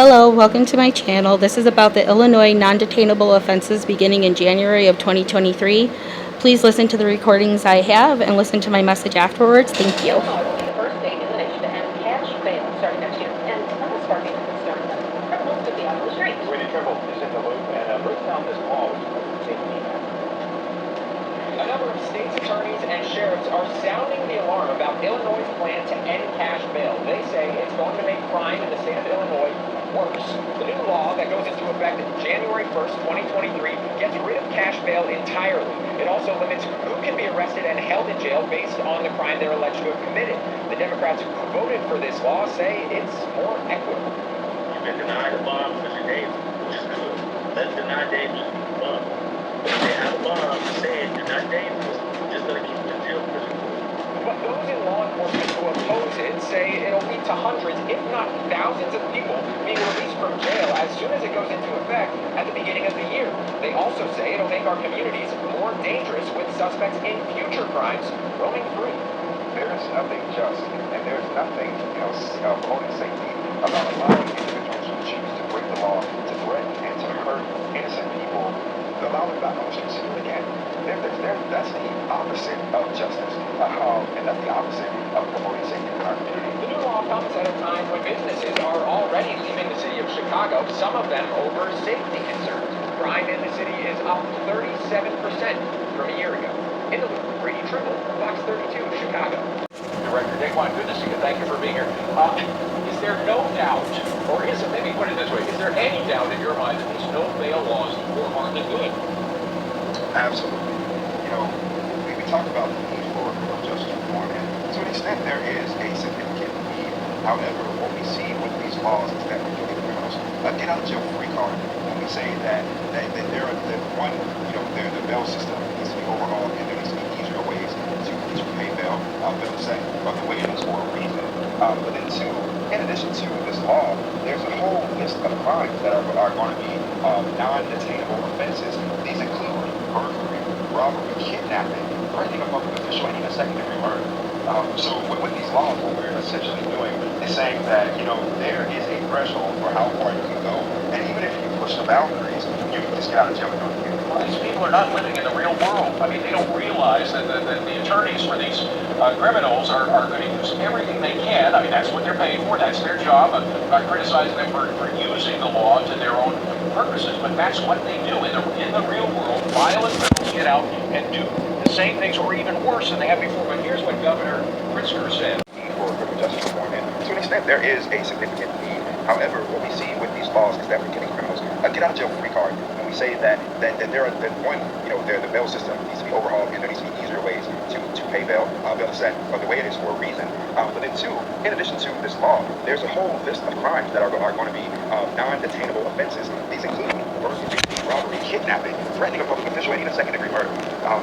Hello, welcome to my channel. This is about the Illinois non-detainable offenses beginning in January of 2023. Please listen to the recordings I have and listen to my message afterwards. Thank you. Illinois will be the first state in the nation to end cash bail starting next year, and that is sparking a concern that criminals could be out on the street. Trimble is in the loop and breaks down this law, which is safety net. A number of states' attorneys and sheriffs are sounding the alarm about Illinois' plan to end cash bail. They say it's going to make crime in the state of Illinois worse. The new law that goes into effect January 1st, 2023 gets rid of cash bail entirely. It also limits who can be arrested and held in jail based on the crime they're alleged to have committed. The Democrats who voted for this law say it's more equitable. You can deny the bomb because you're David, which is good. Let's deny David the bomb. If they have a bomb saying you're not dangerous, we're just going to keep you in jail because you're good. But those in law enforcement who oppose it say it'll lead to hundreds, if not thousands of people being released from jail as soon as it goes into effect at the beginning of the year. They also say it'll make our communities more dangerous with suspects in future crimes roaming free. There is nothing just and there's nothing promoting safety about allowing individuals who choose to break the law to threaten and to hurt innocent people, to allow them back on the streets to do it again. That's the opposite of justice, and that's the opposite of promoting safety in our community. The new law comes at a time when businesses are already leaving the city of Chicago, some of them over safety concerns. Crime in the city is up 37% from a year ago. In the loop, Brady Trimble, Fox 32, Chicago. Director Daquan, good to see you. Thank you for being here. Is there no doubt, or is it, maybe put it this way, is there any doubt in your mind that these no-bail laws do more harm than good? Absolutely. We talk about the need for justice reform, and to an extent there is a significant need. However, what we see with these laws is that we're giving criminals a get out of jail free card. When we say that there are the bail system needs to be overhauled and there needs to be easier ways to pay bail, bill to say, but the way it is for a reason. But then two, in addition to this law, there's a whole list of crimes that are going to be non-detainable offenses. These include burglary, robbery, kidnapping, threatening a public official, and even second-degree murder. So with these laws, what we're essentially doing is saying that, there is a threshold for how far you can go, and even if you push the boundaries, you can just get out of jail and do it again. Well, these people are not living in the real world. I mean, they don't realize that the attorneys for these criminals are going to use everything they can. I mean, that's what they're paid for. That's their job. I'm not criticizing them for using the law to their own purposes, but that's what they do in the real world. Violent criminals get out and do the same things or even worse than they have before. But here's what Governor Pritzker said. For criminal justice reform, and to an extent there is a significant need. However, what we see with these laws is that we're giving criminals a get out of jail free card. When we say that the bail system needs to be overhauled and there needs to be easier ways to pay bail to set, but the way it is for a reason. But then two, in addition to this law, there's a whole list of crimes that are going to be non-detainable offenses. These include burglary, robbery, kidnapping, threatening a public official, and even second-degree murder.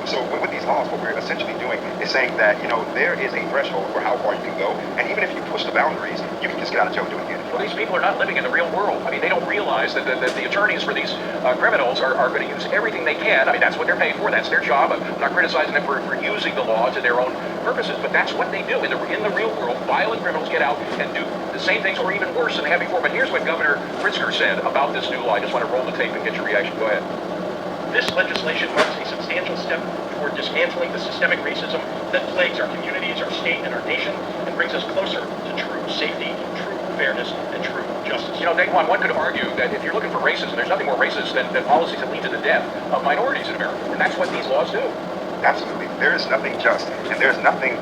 So with these laws, what we're essentially doing is saying that, there is a threshold for how far you can go, and even if you push the boundaries, you can just get out of jail and do it again. Well, these people are not living in the real world. I mean, they don't realize that the attorneys for these criminals are going to use everything they can. I mean, that's what they're paid for. That's their job. I'm not criticizing them for using the law to their own purposes, but that's what they do. In the real world, violent criminals get out and do the same things or even worse than they have before. But here's what Governor Pritzker said about this new law. I just want to roll the tape and get your reaction. Go ahead. This legislation marks a substantial step toward dismantling the systemic racism that plagues our communities, our state, and our nation, and brings us closer to true safety, true fairness, and true justice. Daquan, one could argue that if you're looking for racism, there's nothing more racist than policies that lead to the death of minorities in America, and that's what these laws do. Absolutely. There is nothing just, and there's nothing,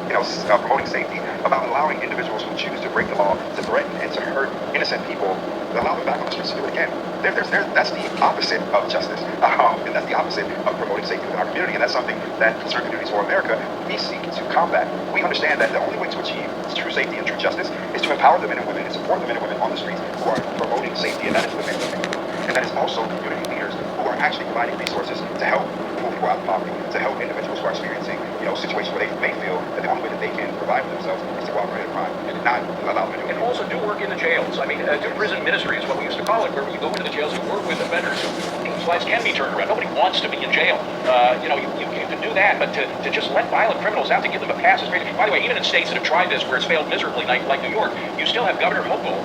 promoting safety about allowing individuals who choose to break the law to threaten and to hurt innocent people, to allow them back on the streets to do it again. That's the opposite of justice, and that's the opposite of promoting safety within our community, and that's something that Concerned Communities for America, we seek to combat. We understand that the only way to achieve true safety and true justice is to empower the men and women and support the men and women on the streets who are promoting safety, and that is the men and women. And that is also community leaders who are actually providing resources to help pull people out of poverty, to help individuals who are experiencing, situations where they may feel that the only way that they can provide for themselves is to cooperate in crime and not allow them to do it. And also do work in the jails. I mean, do prison ministry is what we used to call it, where you go into the jails and work with offenders whose lives can be turned around. Nobody wants to be in jail. You can do that, but to just let violent criminals out, to give them a pass is great. By the way, even in states that have tried this where it's failed miserably, like New York, you still have Governor Hochul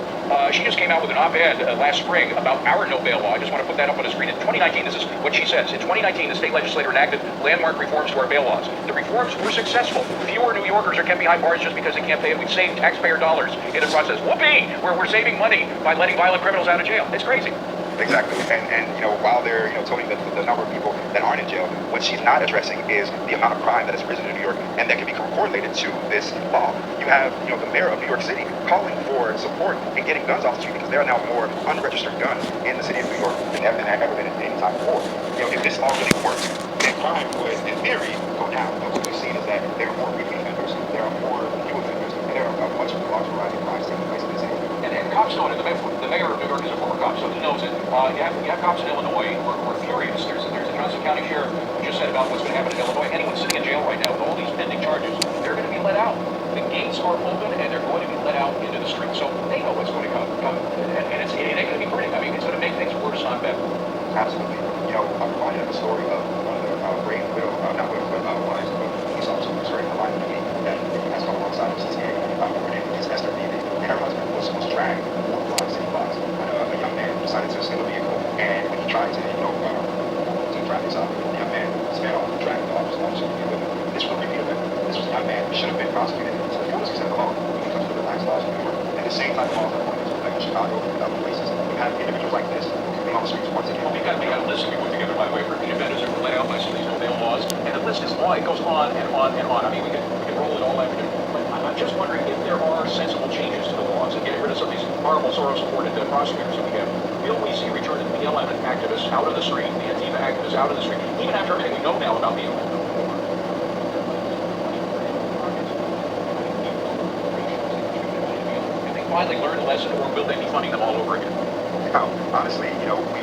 She just came out with an op-ed last spring about our no-bail law. I just want to put that up on the screen. In 2019, this is what she says. In 2019, the state legislature enacted landmark reforms to our bail laws. The reforms were successful. Fewer New Yorkers are kept behind bars just because they can't pay it. We've saved taxpayer dollars in the process. Whoopee! We're saving money by letting violent criminals out of jail. It's crazy. Exactly, and while they're toting the number of people that aren't in jail, what she's not addressing is the amount of crime that has risen in New York and that can be correlated to this law. You have the mayor of New York City calling for support and getting guns off the street because there are now more unregistered guns in the city of New York than ever been at any time before. If this law really works, then crime would, in theory, go down. But what we've seen is that there are more repeat offenders, there are more new offenders, and there are a much larger variety of crimes taking place in this area. And cops know it. The mayor of New York is a former cop, so he knows it. You have cops in Illinois who are furious. There's a Johnson County sheriff who just said about what's going to happen in Illinois. Anyone sitting in jail right now with all these pending charges, they're going to be let out. The gates are open and they're going to be let out into the street. So they know what's going to come. And it ain't going to be pretty. I mean, it's going to make things worse, not better. Absolutely. I'm reminded of the story of one of the great widow, not widows, but wives of a police officer who's very aligned with me that has come alongside of CCA. Her name is Esther David, and her husband was dragged 4 blocks, 6 blocks. A young man decided to steal a vehicle, and when he tried to, to drive this out, the young man sped off, dragged the officer with him. This was a repeat offender. This was a young man who should have been prosecuted. So the fullest extent of the law when it comes to the relaxed laws in New York, and the same type of laws that are going into like in Chicago and other places. We have individuals like this who can be on the streets once again. Well, we got a list that we put together, by the way, for repeat offenders that were let out by some of these no-bail laws, and the list is long. It goes on and on and on. I mean, we can roll it all out. But I'm just wondering if there are sensible changes to the laws and getting rid of some of these horrible Soros-supported prosecutors that we have. Will we see a return of the BLM activists out of the street, the Antifa activists out of the street, even after everything we know now about BLM? Will they finally learn the lesson, or will they be funding them all over again? Honestly,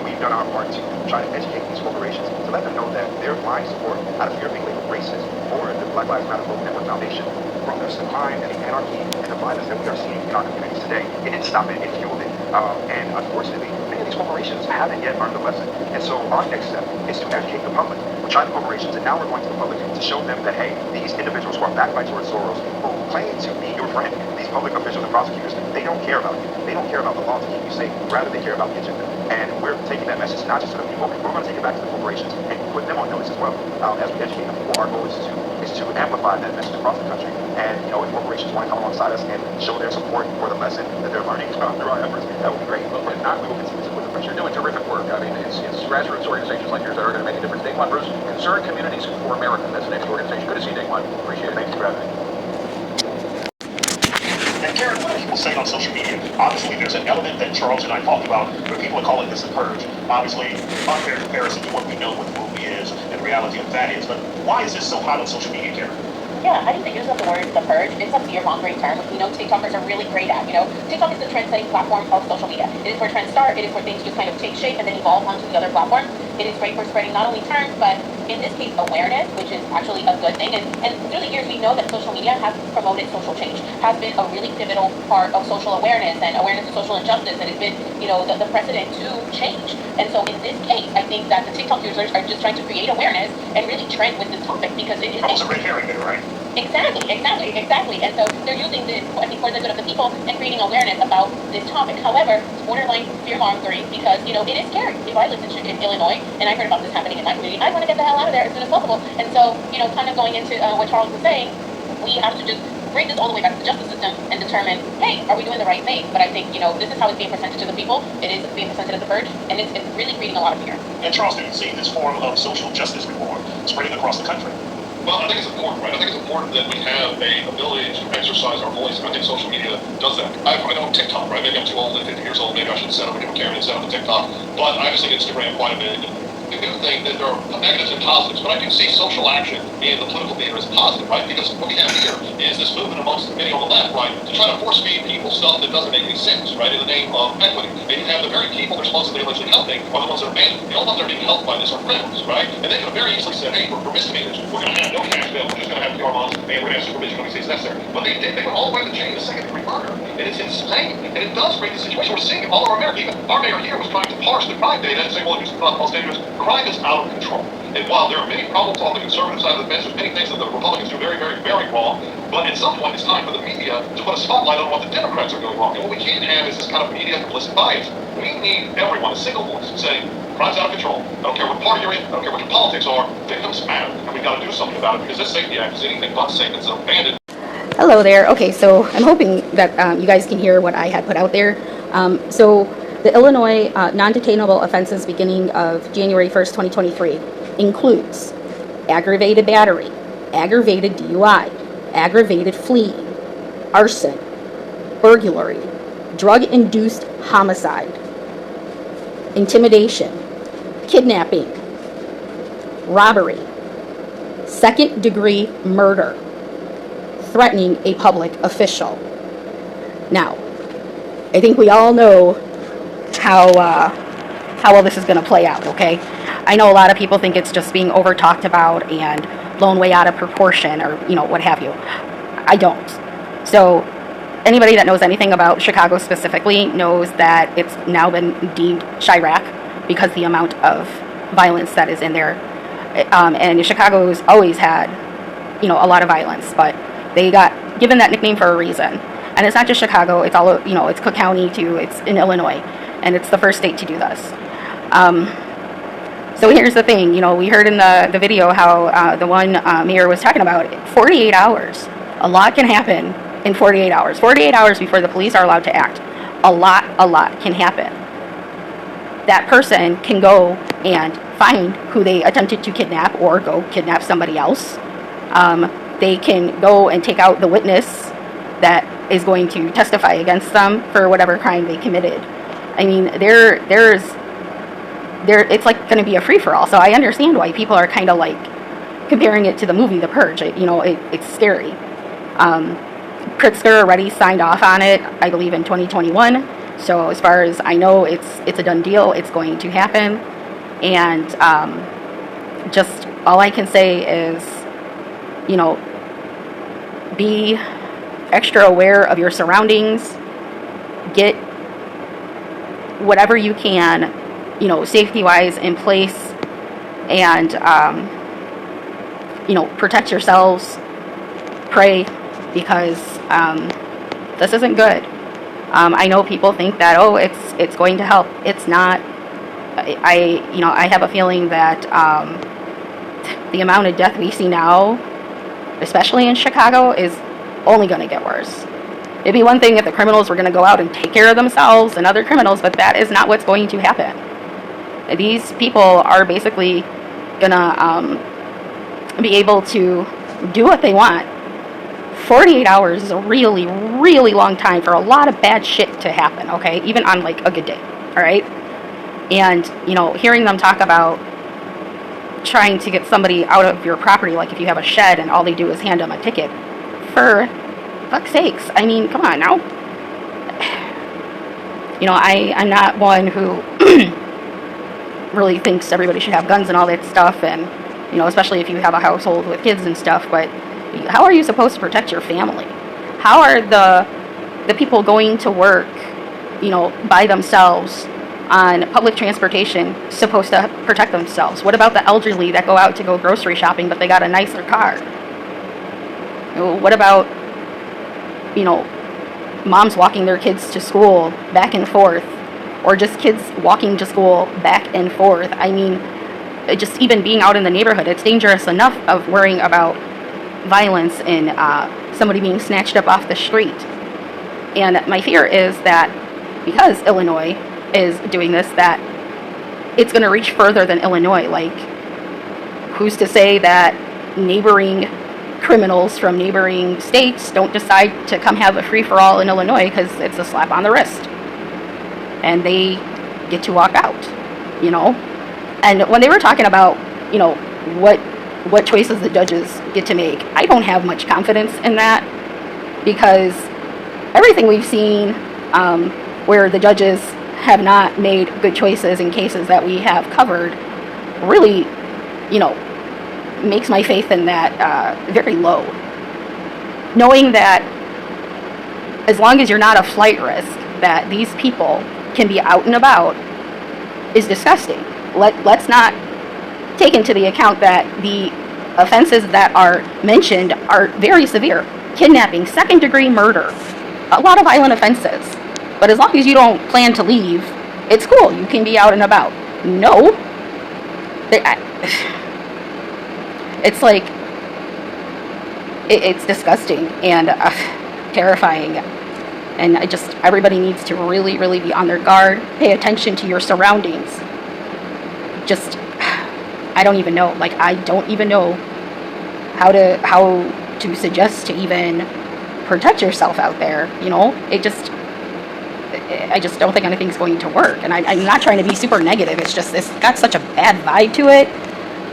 we've done our part to try to educate these corporations to let them know that they're buying support out of fear of being labeled racist or the Black Lives Matter Global Network Foundation. From the crime and the anarchy and the violence that we are seeing in our communities today, it didn't stop it, it fueled it. And unfortunately, many of these corporations haven't yet learned the lesson. And so our next step is to educate the public. We're trying the corporations, and now we're going to the public to show them that, hey, these individuals who are backed by George Soros, who claim to be your friend, these public officials and prosecutors, they don't care about you. They don't care about the law to keep you safe. Rather, they care about the agenda. And we're taking that message not just to the people, we're going to take it back to the corporations and put them on notice as well. As we educate the people, our goal is to amplify that message across the country. And, if corporations want to come alongside us and show their support for the lesson that they're learning through our efforts, that would be great. But if not, we will continue to put the pressure. You're doing terrific work. I mean, it's grassroots organizations like yours that are going to make a difference. Daquan Bruce, Concerned Communities for America. That's the next organization. Good to see you, Daquan. Appreciate it. Thank you for having me. And Karen, what do people say on social media? Obviously, there's an element that Charles and I talked about where people are calling this a purge. Obviously, unfair comparison to what we know what the movie is and the reality of that is. But why is this so hot on social media, Karen? Yeah, I think the use of the word the purge is a fear-mongering term. TikTokers are really great at. TikTok is the trend-setting platform of social media. It is where trends start. It is where things just kind of take shape and then evolve onto the other platforms. It is great for spreading not only terms, but in this case, awareness, which is actually a good thing. And through the years, we know that social media has promoted social change, has been a really pivotal part of social awareness and awareness of social injustice, and it's been, the precedent to change. And so in this case, I think that the TikTok users are just trying to create awareness and really trend with this topic because it is Almost a red herring there, right? Exactly. And so they're using this, I think, for the good of the people and creating awareness about this topic. However, it's borderline fear-mongering because, it is scary. If I lived in Illinois and I heard about this happening in my community, I'd want to get the hell out of there as soon as possible. And so, kind of going into what Charles was saying, we have to just bring this all the way back to the justice system and determine, hey, are we doing the right thing? But I think, this is how it's being presented to the people. It is being presented as a purge, and it's really creating a lot of fear. And Charles, do you see this form of social justice reform spreading across the country? Well, I think it's important, right? I think it's important that we have a ability to exercise our voice, and I think social media does that. I know TikTok, right? Maybe I'm too old, and 50 years old, maybe I should set up a different camera and set up a TikTok, but I just think Instagram quite a bit. I do think that there are negatives and positives, but I do see social action in the political theater as positive, right? Because what we have here is this movement amongst many on the left, right, to try to force feed people stuff that doesn't make any sense, right, in the name of equity. And you have the very people they're supposedly allegedly helping are the ones that are banned. The only ones that are being helped by this are criminals, right? And they could have very easily said, hey, for misdemeanors, we're going to have no cash bail, we're just going to have PR bonds, and we're going to have supervision when we see it's necessary. But they did. They went all the way to the chain of second-degree murder. And it's insane. And it does create the situation we're seeing in all over America. Even our mayor here was trying to parse the crime data and say, well, Houston, Los Angeles, Crime is out of control. And while there are many problems on the conservative side of the fence, there's many things that the Republicans do very, very, very wrong. But at some point, it's time for the media to put a spotlight on what the Democrats are doing wrong. And what we can't have is this kind of media complicit bias. We need everyone, a single voice, saying, crime's out of control. I don't care what party you're in. I don't care what your politics are. Victims matter. And we've got to do something about it because this Safety Act is anything but safe. It's abandoned. Hello there. Okay, so I'm hoping that you guys can hear what I had put out there. So the Illinois non-detainable offenses beginning of January 1st, 2023 includes aggravated battery, aggravated DUI, aggravated fleeing, arson, burglary, drug-induced homicide, intimidation, kidnapping, robbery, second-degree murder, threatening a public official. Now, I think we all know how well this is going to play out, okay? I know a lot of people think it's just being over talked about and blown way out of proportion or, what have you. I don't. So anybody that knows anything about Chicago specifically knows that it's now been deemed Chirac because the amount of violence that is in there. And Chicago's always had, a lot of violence, but they got given that nickname for a reason. And it's not just Chicago, it's all, it's Cook County too, it's in Illinois, and it's the first state to do this. So here's the thing, we heard in the video how the one mayor was talking about 48 hours. A lot can happen in 48 hours. 48 hours before the police are allowed to act. A lot can happen. That person can go and find who they attempted to kidnap or go kidnap somebody else. They can go and take out the witness that is going to testify against them for whatever crime they committed. I mean, it's like going to be a free-for-all. So I understand why people are kind of like comparing it to the movie The Purge. It's scary. Pritzker already signed off on it, I believe, in 2021. So as far as I know, it's a done deal. It's going to happen. And just all I can say is, be extra aware of your surroundings. Get whatever you can, safety-wise in place, and, protect yourselves. Pray, because this isn't good. I know people think that, it's going to help. It's not. I have a feeling that the amount of death we see now, especially in Chicago, is only going to get worse. It'd be one thing if the criminals were going to go out and take care of themselves and other criminals, but that is not what's going to happen. These people are basically going to be able to do what they want. 48 hours is a really, really long time for a lot of bad shit to happen, okay? Even on, like, a good day, all right? And, hearing them talk about trying to get somebody out of your property, like if you have a shed and all they do is hand them a ticket, for fuck's sakes, I mean, come on now. I'm not one who really thinks everybody should have guns and all that stuff, and, especially if you have a household with kids and stuff, but how are you supposed to protect your family? How are the people going to work, by themselves on public transportation supposed to protect themselves? What about the elderly that go out to go grocery shopping, but they got a nicer car? What about, moms walking their kids to school back and forth, or just kids walking to school back and forth? I mean, just even being out in the neighborhood, it's dangerous enough of worrying about violence and somebody being snatched up off the street. And my fear is that because Illinois is doing this, that it's going to reach further than Illinois. Like, who's to say that neighboring criminals from neighboring states don't decide to come have a free-for-all in Illinois because it's a slap on the wrist and they get to walk out, And when they were talking about, what choices the judges get to make, I don't have much confidence in that, because everything we've seen where the judges have not made good choices in cases that we have covered really, makes my faith in that very low. Knowing that as long as you're not a flight risk, that these people can be out and about is disgusting. Let's not take into the account that the offenses that are mentioned are very severe. Kidnapping, second-degree murder, a lot of violent offenses. But as long as you don't plan to leave, it's cool. You can be out and about. No. It's like, it's disgusting and terrifying. And everybody needs to really, really be on their guard. Pay attention to your surroundings. I don't even know. Like, I don't even know how to suggest to even protect yourself out there. You know, I just don't think anything's going to work. And I'm not trying to be super negative. It's got such a bad vibe to it.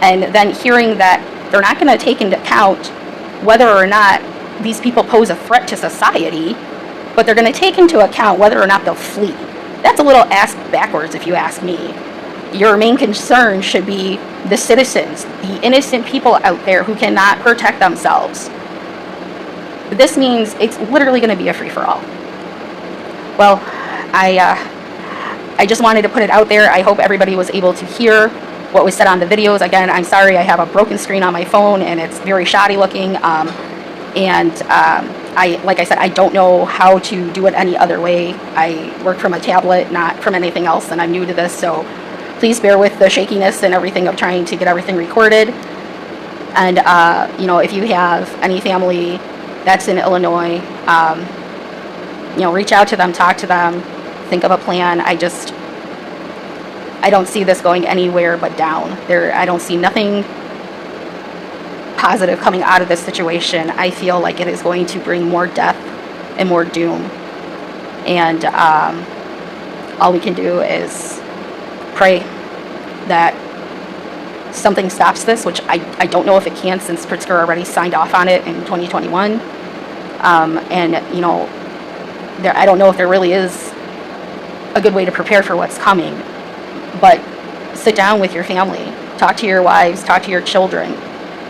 And then hearing that they're not going to take into account whether or not these people pose a threat to society, but they're going to take into account whether or not they'll flee. That's a little ass backwards, if you ask me. Your main concern should be the citizens, the innocent people out there who cannot protect themselves. This means it's literally going to be a free-for-all. Well, I just wanted to put it out there. I hope everybody was able to hear what was said on the videos. Again, I'm sorry I have a broken screen on my phone and it's very shoddy looking. Like I said, I don't know how to do it any other way. I work from a tablet, not from anything else, and I'm new to this, so please bear with the shakiness and everything of trying to get everything recorded. And, if you have any family that's in Illinois, reach out to them, talk to them, think of a plan. I don't see this going anywhere but down. I don't see nothing positive coming out of this situation. I feel like it is going to bring more death and more doom. And all we can do is pray that something stops this, which I don't know if it can, since Pritzker already signed off on it in 2021. I don't know if there really is a good way to prepare for what's coming. But sit down with your family, talk to your wives, talk to your children,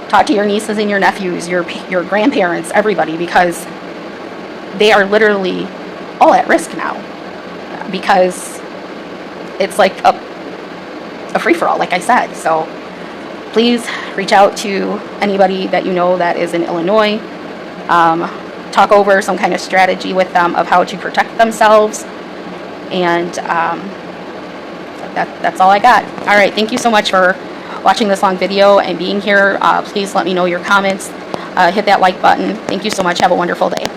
talk to your nieces and your nephews, your grandparents, everybody, because they are literally all at risk now, because it's like a free-for-all, like I said. So please reach out to anybody that you know that is in Illinois. Talk over some kind of strategy with them of how to protect themselves. And that's all I got. All right, thank you so much for watching this long video and being here. Please let me know your comments. Hit that like button. Thank you so much. Have a wonderful day.